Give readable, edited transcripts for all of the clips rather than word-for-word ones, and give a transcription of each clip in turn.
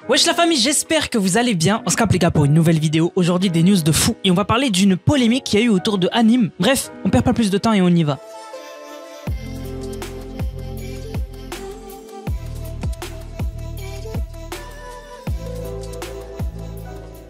Wesh la famille, j'espère que vous allez bien. On se capte les gars pour une nouvelle vidéo. Aujourd'hui des news de fou et on va parler d'une polémique qu'il y a eu autour de Anime. Bref, on perd pas plus de temps et on y va.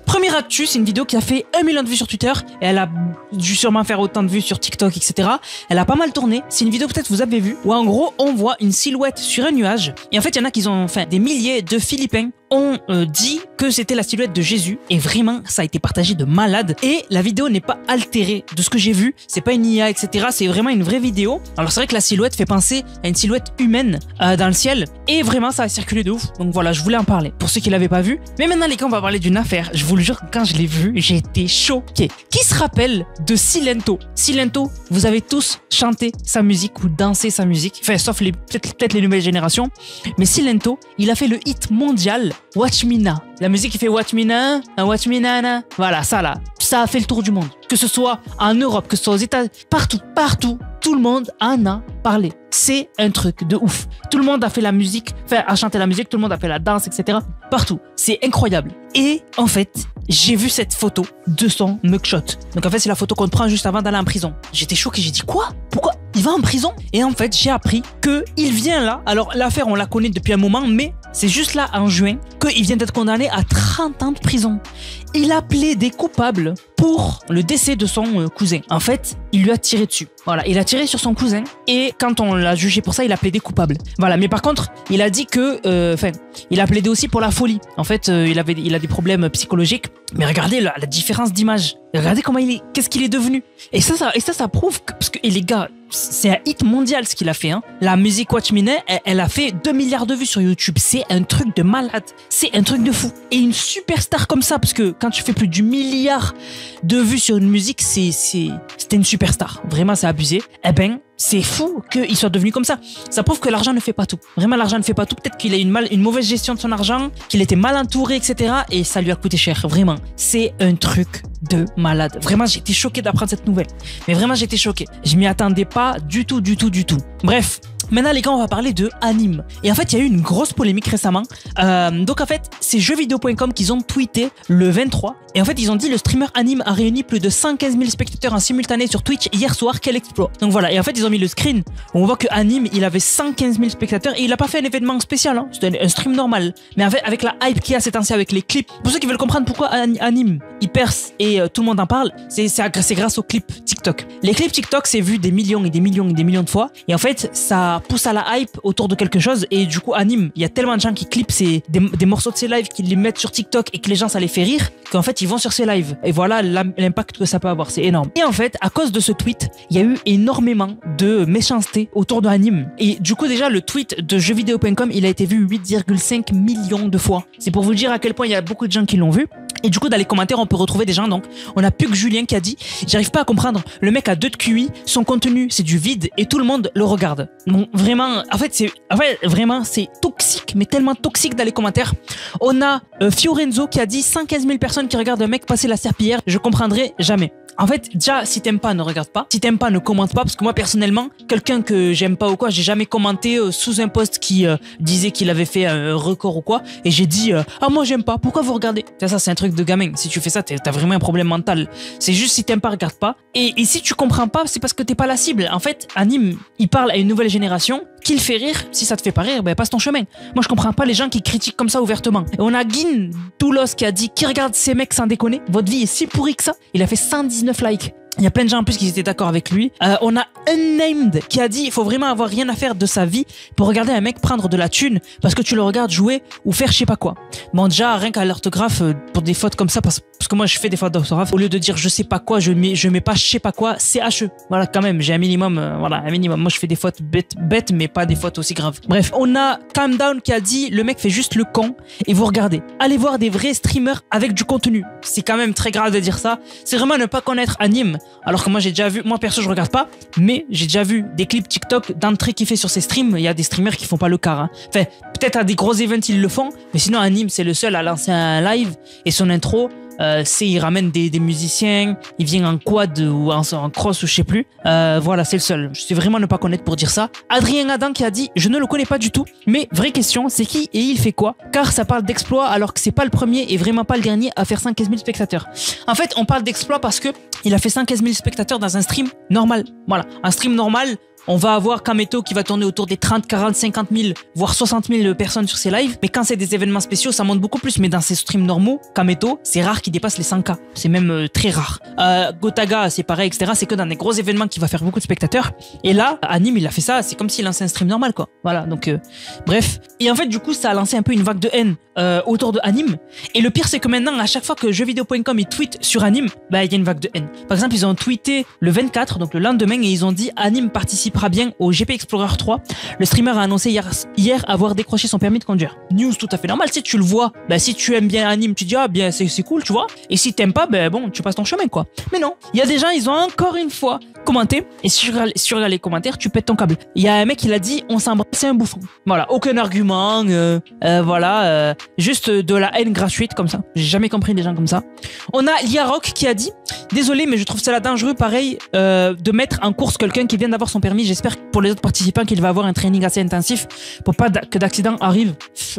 Première actu, c'est une vidéo qui a fait 1 million de vues sur Twitter et elle a dû sûrement faire autant de vues sur TikTok, etc. Elle a pas mal tourné. C'est une vidéo peut-être vous avez vu où en gros on voit une silhouette sur un nuage et en fait il y en a qui ont des milliers de Philippins ont dit que c'était la silhouette de Jésus et vraiment ça a été partagé de malade et la vidéo n'est pas altérée de ce que j'ai vu, c'est pas une IA etc, c'est vraiment une vraie vidéo. Alors c'est vrai que la silhouette fait penser à une silhouette humaine dans le ciel et vraiment ça a circulé de ouf, donc voilà je voulais en parler pour ceux qui l'avaient pas vu. Mais maintenant les gars on va parler d'une affaire, je vous le jure quand je l'ai vu j'ai été choqué. Qui se rappelle de Silento? Silento, vous avez tous chanté sa musique ou dansé sa musique, enfin sauf peut-être les nouvelles générations, mais Silento il a fait le hit mondial Watch Me Now. La musique qui fait Watch Me Now, Watch Me Now, voilà ça là, ça a fait le tour du monde. Que ce soit en Europe, que ce soit aux États, partout, tout le monde en a parlé. C'est un truc de ouf. Tout le monde a fait la musique, enfin a chanté la musique, tout le monde a fait la danse, etc. Partout. C'est incroyable. Et en fait, j'ai vu cette photo de son mugshot. Donc en fait, c'est la photo qu'on prend juste avant d'aller en prison. J'étais choqué, j'ai dit quoi? Pourquoi il va en prison? Et en fait, j'ai appris que il vient là. Alors l'affaire, on la connaît depuis un moment, mais c'est juste là en juin qu'il vient d'être condamné à 30 ans de prison. Il a plaidé coupable pour le décès de son cousin. En fait, il lui a tiré dessus. Voilà, il a tiré sur son cousin et quand on l'a jugé pour ça, il a plaidé coupable. Voilà, mais par contre, il a dit que, il a plaidé aussi pour la folie. En fait, il a des problèmes psychologiques. Mais regardez la différence d'image. Regardez comment qu'est-ce qu'il est devenu. Et ça prouve que, parce que, et les gars, c'est un hit mondial ce qu'il a fait, hein. La musique Watch Me Now, elle a fait 2 milliards de vues sur YouTube. C'est un truc de malade. C'est un truc de fou. Et une superstar comme ça, parce que quand tu fais plus du milliard de vues sur une musique, c'était une superstar. Vraiment, c'est abusé. Eh ben, c'est fou qu'il soit devenu comme ça. Ça prouve que l'argent ne fait pas tout. Vraiment, l'argent ne fait pas tout. Peut-être qu'il a une mauvaise gestion de son argent, qu'il était mal entouré, etc. Et ça lui a coûté cher. Vraiment, c'est un truc de malade. Vraiment, j'étais choqué d'apprendre cette nouvelle. Mais vraiment, j'étais choqué. Je m'y attendais pas du tout. Bref. Maintenant les gars on va parler de Anime. Et en fait il y a eu une grosse polémique récemment. Donc en fait c'est jeuxvideo.com qu'ils ont tweeté le 23. Et en fait ils ont dit le streamer Anime a réuni plus de 115 000 spectateurs en simultané sur Twitch hier soir, quel exploit. Donc voilà, et en fait ils ont mis le screen où on voit que Anime il avait 115 000 spectateurs et il a pas fait un événement spécial, hein. C'était un stream normal. Mais avec la hype qu'il y a ces temps-ci avec les clips. Pour ceux qui veulent comprendre pourquoi Anime il perce et tout le monde en parle, c'est grâce aux clips TikTok. Les clips TikTok c'est vu des millions de fois. Et en fait ça pousse à la hype autour de quelque chose et du coup Anime, il y a tellement de gens qui clippent des morceaux de ses lives, qui les mettent sur TikTok et que les gens ça les fait rire, qu'en fait ils vont sur ses lives et voilà l'impact que ça peut avoir, c'est énorme. Et en fait à cause de ce tweet il y a eu énormément de méchanceté autour de Anime et du coup déjà le tweet de jeuxvideo.com il a été vu 8,5 millions de fois. C'est pour vous dire à quel point il y a beaucoup de gens qui l'ont vu. Et du coup dans les commentaires on peut retrouver des gens, donc on a Puck Julien qui a dit j'arrive pas à comprendre, le mec a 2 de QI, son contenu c'est du vide et tout le monde le regarde. Donc vraiment en fait vraiment c'est toxique, mais tellement toxique dans les commentaires. On a Fiorenzo qui a dit 115 000 personnes qui regardent un mec passer la serpillière, je comprendrai jamais. En fait, déjà, si t'aimes pas, ne regarde pas. Si t'aimes pas, ne commente pas. Parce que moi, personnellement, quelqu'un que j'aime pas ou quoi, j'ai jamais commenté sous un post qui disait qu'il avait fait un record ou quoi. Et j'ai dit, ah, moi, j'aime pas. Pourquoi vous regardez? Ça, c'est un truc de gamin. Si tu fais ça, t'as vraiment un problème mental. C'est juste si t'aimes pas, regarde pas. Et si tu comprends pas, c'est parce que t'es pas la cible. En fait, Anime, il parle à une nouvelle génération qui le fait rire. Si ça te fait pas rire, ben passe ton chemin. Moi, je comprends pas les gens qui critiquent comme ça ouvertement. Et on a Guin Doulos qui a dit, qui regarde ces mecs sans déconner? Votre vie est si pourrie que ça. Il a fait 119 likes. Il y a plein de gens en plus qui étaient d'accord avec lui. On a Unnamed qui a dit il faut vraiment avoir rien à faire de sa vie pour regarder un mec prendre de la thune parce que tu le regardes jouer ou faire je sais pas quoi. Bon déjà rien qu'à l'orthographe pour des fautes comme ça parce que moi je fais des fautes d'orthographe, au lieu de dire je sais pas quoi je mets pas je sais pas quoi, CHE. Voilà quand même j'ai un minimum un minimum. Moi je fais des fautes bêtes mais pas des fautes aussi graves. Bref on a Calm Down qui a dit le mec fait juste le con et vous regardez. Allez voir des vrais streamers avec du contenu. C'est quand même très grave de dire ça. C'est vraiment ne pas connaître Anime. Alors que moi j'ai déjà vu, moi perso je regarde pas, mais j'ai déjà vu des clips TikTok d'entrée qu'il fait sur ses streams. Il y a des streamers qui font pas le quart, hein. Enfin peut-être à des gros events ils le font, mais sinon Anime c'est le seul à lancer un live et son intro il ramène des musiciens, il vient en quad ou en cross ou je sais plus. Voilà, c'est le seul. Je sais vraiment ne pas connaître pour dire ça. Adrien Adam qui a dit, je ne le connais pas du tout, mais vraie question, c'est qui et il fait quoi? Car ça parle d'exploit alors que c'est pas le premier et vraiment pas le dernier à faire 115 000 spectateurs. En fait, on parle d'exploit parce que il a fait 115 000 spectateurs dans un stream normal. Voilà, un stream normal. On va avoir Kameto qui va tourner autour des 30, 40, 50 000, voire 60 000 personnes sur ses lives. Mais quand c'est des événements spéciaux, ça monte beaucoup plus. Mais dans ses streams normaux, Kameto, c'est rare qu'il dépasse les 100K. C'est même très rare. Gotaga, c'est pareil, etc. C'est que dans des gros événements qu'il va faire beaucoup de spectateurs. Et là, Anime, il a fait ça. C'est comme s'il lançait un stream normal, quoi. Voilà, donc bref. Et en fait, du coup, ça a lancé un peu une vague de haine autour de Anime. Et le pire, c'est que maintenant, à chaque fois que jeuxvideo.com ils tweetent sur Anime, bah, il y a une vague de haine. Par exemple, ils ont tweeté le 24, donc le lendemain, et ils ont dit Anime participera bien au GP Explorer 3. Le streamer a annoncé hier avoir décroché son permis de conduire. News tout à fait normal, si tu le vois. Bah, si tu aimes bien Anime, tu dis ah bien c'est cool, tu vois. Et si t'aimes pas, ben bon, tu passes ton chemin, quoi. Mais non, il y a des gens, ils ont encore une fois commenté. Et si tu regardes les commentaires, tu pètes ton câble. Il y a un mec, il a dit on s'embrasse, c'est un bouffon. Voilà, aucun argument. Voilà, juste de la haine gratuite comme ça. J'ai jamais compris des gens comme ça. On a Liarock qui a dit désolé, mais je trouve ça dangereux, pareil, de mettre en course quelqu'un qui vient d'avoir son permis. J'espère pour les autres participants qu'il va avoir un training assez intensif pour pas que d'accident arrive.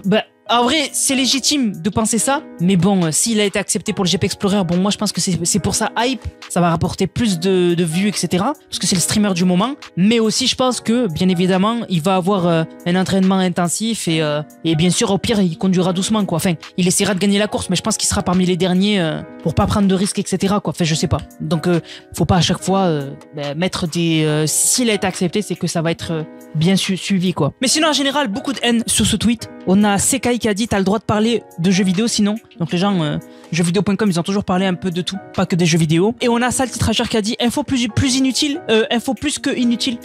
Bah, en vrai, c'est légitime de penser ça, mais bon, s'il a été accepté pour le GP Explorer, bon, moi je pense que c'est pour sa hype, ça va rapporter plus de vues, etc. Parce que c'est le streamer du moment, mais aussi je pense que, bien évidemment, il va avoir un entraînement intensif et bien sûr, au pire, il conduira doucement, quoi. Enfin, il essaiera de gagner la course, mais je pense qu'il sera parmi les derniers pour pas prendre de risques, etc., quoi. Enfin, je sais pas. Donc, faut pas à chaque fois mettre des... s'il a été accepté, c'est que ça va être bien suivi, quoi. Mais sinon, en général, beaucoup de haine sur ce tweet. On a Sekai qui a dit t'as le droit de parler de jeux vidéo sinon. Donc les gens, jeuxvideo.com, ils ont toujours parlé un peu de tout, pas que des jeux vidéo. Et on a Salty Trasher qui a dit info plus inutile, info plus que inutile.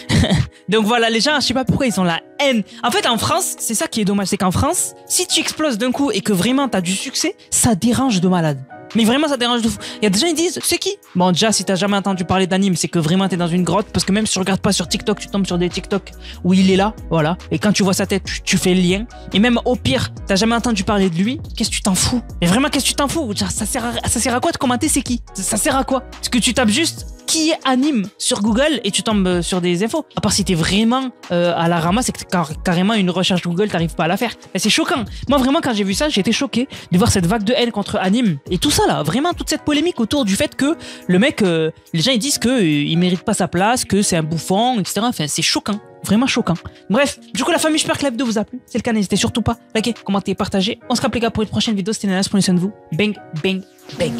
Donc voilà, les gens, je sais pas pourquoi ils ont la haine. En fait, en France, c'est ça qui est dommage, c'est qu'en France, si tu exploses d'un coup et que vraiment t'as du succès, ça dérange de malade. Mais vraiment, ça dérange de fou. Il y a des gens qui disent, c'est qui? Bon, déjà, si t'as jamais entendu parler d'Anime, c'est que vraiment t'es dans une grotte, parce que même si tu regardes pas sur TikTok, tu tombes sur des TikTok où il est là, voilà. Et quand tu vois sa tête, tu fais le lien. Et même au pire, t'as jamais entendu parler de lui, qu'est-ce que tu t'en fous? Mais vraiment, qu'est-ce que tu t'en fous? Ça sert à quoi de commenter c'est qui? Ça sert à quoi? Parce que tu tapes juste qui est Anime sur Google et tu tombes sur des infos. À part si t'es vraiment à la ramasse, c'est que carrément une recherche Google, t'arrives pas à la faire. Et c'est choquant. Moi, vraiment, quand j'ai vu ça, j'ai été choqué de voir cette vague de haine contre Anime et tout ça là. Vraiment, toute cette polémique autour du fait que le mec, les gens ils disent que il mérite pas sa place, que c'est un bouffon, etc. Enfin, c'est choquant. Vraiment choquant. Bref, du coup la famille, j'espère que la vidéo vous a plu. C'est le cas, n'hésitez surtout pas à liker, commenter, partager. On se capte les gars pour une prochaine vidéo. C'était Nanas, prenez soin de vous. Bang, bang, bang.